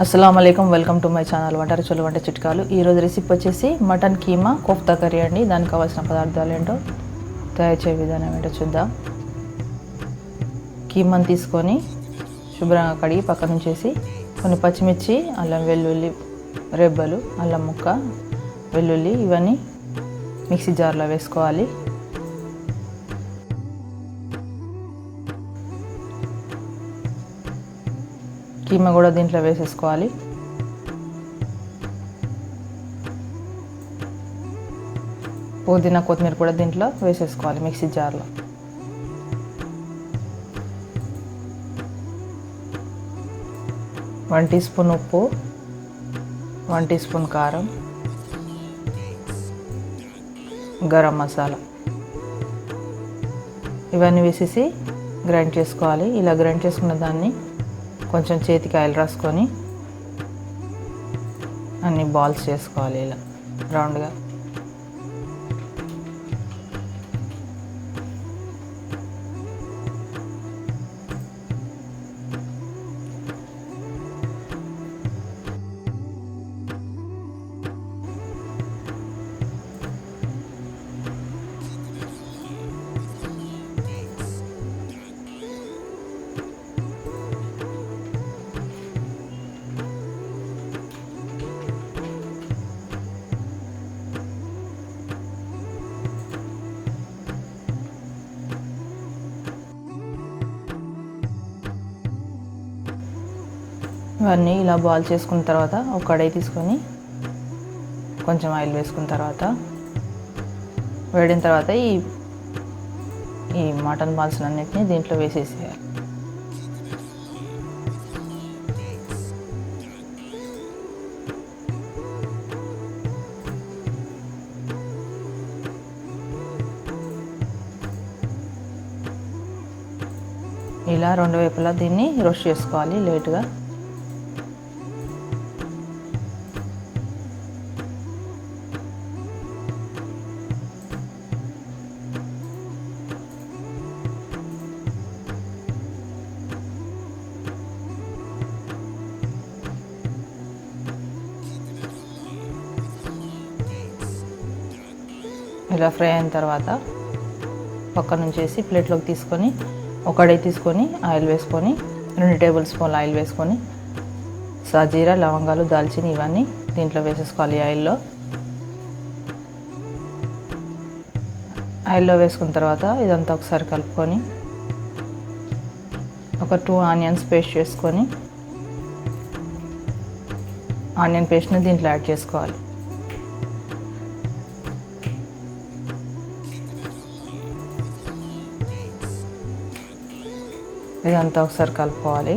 అస్సలాముఅలైకుం welcome to my channel వంట రుచులు వంట చిట్కాలు. ఈరోజు రెసిపీ వచ్చేసి మటన్ కీమా కోఫ్తా కర్రీ అండి. దానికి కావాల్సిన పదార్థాలు ఏంటో తయారు చేసే విధానం ఏంటో చూద్దాం. కీమాని తీసుకొని శుభ్రంగా కడిగి పక్కన ఉంచేసి కొన్ని పచ్చిమిర్చి, అల్లం వెల్లుల్లి రెబ్బలు, అల్లం ముక్క, వెల్లుల్లి ఇవన్నీ మిక్సీ జార్లో వేసుకోవాలి. కీమా కూడా దీంట్లో వేసేసుకోవాలి. పుదీనా కొత్తిమీర కూడా దీంట్లో వేసేసుకోవాలి మిక్సీ జార్లో. వన్ టీ స్పూన్ ఉప్పు, 1 టీ స్పూన్ కారం, గరం మసాలా ఇవన్నీ వేసేసి గ్రైండ్ చేసుకోవాలి. ఇలా గ్రైండ్ చేసుకున్న దాన్ని కొంచెం చేతికి ఆయిల్ రాసుకొని అన్ని బాల్స్ చేసుకోవాలి ఇలా రౌండ్గా. ఇవన్నీ ఇలా బాల్ చేసుకున్న తర్వాత ఒక కడాయి తీసుకొని కొంచెం ఆయిల్ వేసుకున్న తర్వాత వేడిన తర్వాత ఈ మటన్ బాల్స్ అన్నిటిని దీంట్లో వేసేసేయాలి. ఇలా రెండు వైపులా దీన్ని రోస్ట్ చేసుకోవాలి లేట్గా. ఇలా ఫ్రై అయిన తర్వాత పక్క నుంచేసి ప్లేట్లోకి తీసుకొని ఒక కడాయి తీసుకొని ఆయిల్ వేసుకొని 2 టేబుల్ స్పూన్ల ఆయిల్ వేసుకొని సాజీరా, లవంగాలు, దాల్చిని ఇవన్నీ దీంట్లో వేసేసుకోవాలి. ఆయిల్లో వేసుకున్న తర్వాత ఇదంతా ఒకసారి కలుపుకొని ఒక 2 ఆనియన్స్ పేస్ట్ చేసుకొని ఆనియన్ పేస్ట్ని దీంట్లో యాడ్ చేసుకోవాలి. ఇదంతా ఒకసారి కలుపుకోవాలి.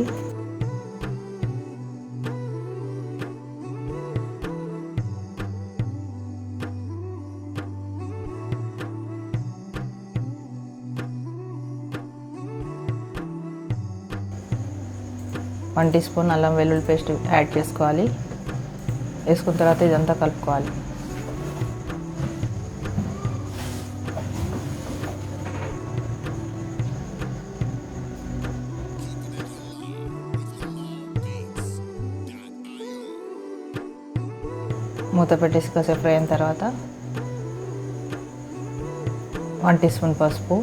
వన్ టీ స్పూన్ అల్లం వెల్లుల్లి పేస్ట్ యాడ్ చేసుకోవాలి. వేసుకున్న తర్వాత ఇదంతా కలుపుకోవాలి. మూత పెట్టేసి కాసేపు ఫ్రై అయిన తర్వాత 1 టీ స్పూన్ పసుపు,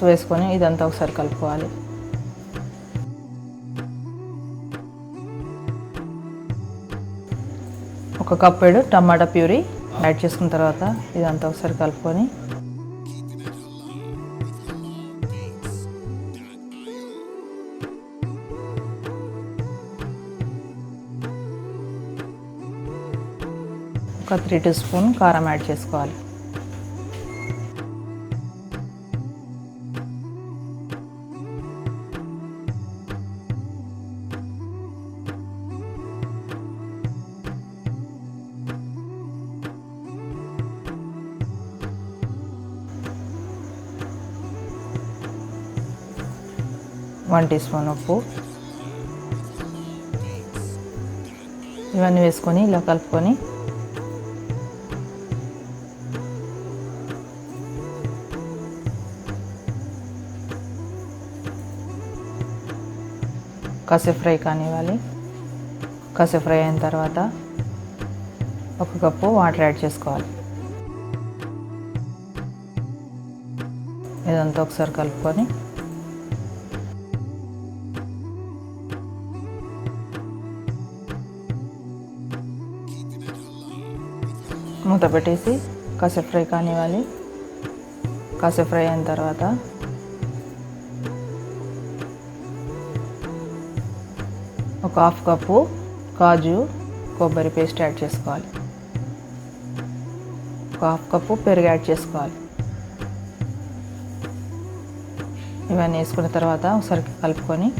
వేసుకొని ఇదంతా ఒకసారి కలుపుకోవాలి. ఒక కప్పెడు టమాటా ప్యూరీ యాడ్ చేసుకున్న తర్వాత ఇదంతా ఒకసారి కలుపుకొని ఒక 3 టీ స్పూన్ కారం యాడ్ చేసుకోవాలి. వన్ టీ స్పూన్ ఉప్పు ఇవన్నీ వేసుకొని ఇలా కలుపుకొని కాసేపు ఫ్రై కానివ్వాలి. కాసేపు ఫ్రై అయిన తర్వాత 1 కప్పు వాటర్ యాడ్ చేసుకోవాలి. ఇదంతా ఒకసారి కలుపుకొని మూత పెట్టేసి కాసేపు ఫ్రై కానివ్వాలి. కాసేపు ఫ్రై అయిన తర్వాత ఒక 1/2 కప్పు కాజు కొబ్బరి పేస్ట్ యాడ్ చేసుకోవాలి. ఒక 1/2 కప్పు పెరుగు యాడ్ చేసుకోవాలి. ఇవన్నీ వేసుకున్న తర్వాత ఒకసారి కలుపుకొని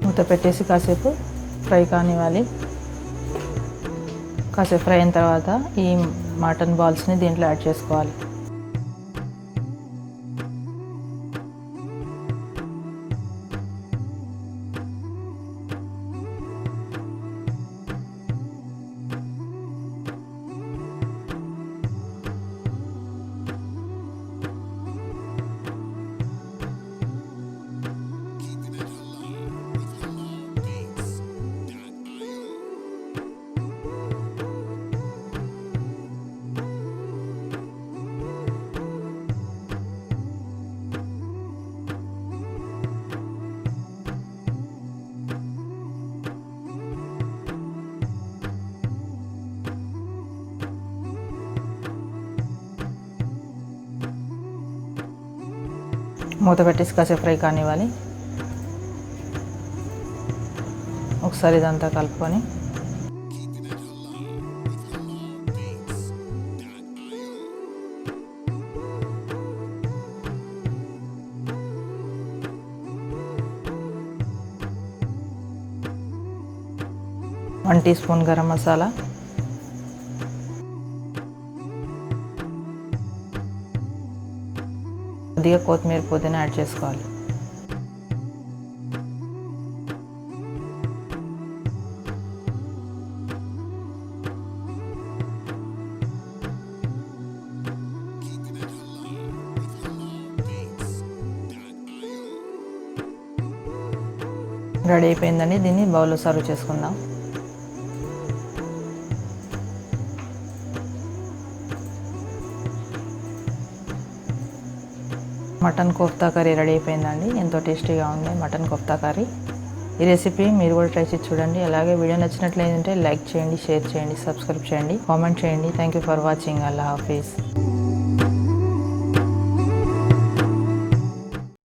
మూత పెట్టేసి కాసేపు ఫ్రై కానివ్వాలి. కాసేపు ఫ్రై అయిన తర్వాత ఈ మటన్ బాల్స్ని దీంట్లో యాడ్ చేసుకోవాలి. మూత పెట్టేసి కాసేపు ఫ్రై కానివ్వాలి. ఒకసారి ఇదంతా కలుపుకొని one teaspoon garam masala, కొద్దిగా కొత్తిమీర పుదీనా యాడ్ చేసుకోవాలి. రెడీ అయిపోయిందండి. దీన్ని బౌల్లో సర్వ్ చేసుకుందాం. మటన్ కోఫ్తా కర్రీ రెడీ అయిపోయిందండి. ఎంతో టేస్టీగా ఉంది మటన్ కోఫ్తా కర్రీ. ఈ రెసిపీ మీరు కూడా ట్రై చేసి చూడండి. అలాగే వీడియో నచ్చినట్లయితే లైక్ చేయండి, షేర్ చేయండి, సబ్స్క్రైబ్ చేయండి, కామెంట్ చేయండి. Thank you for watching. Allah Hafeez.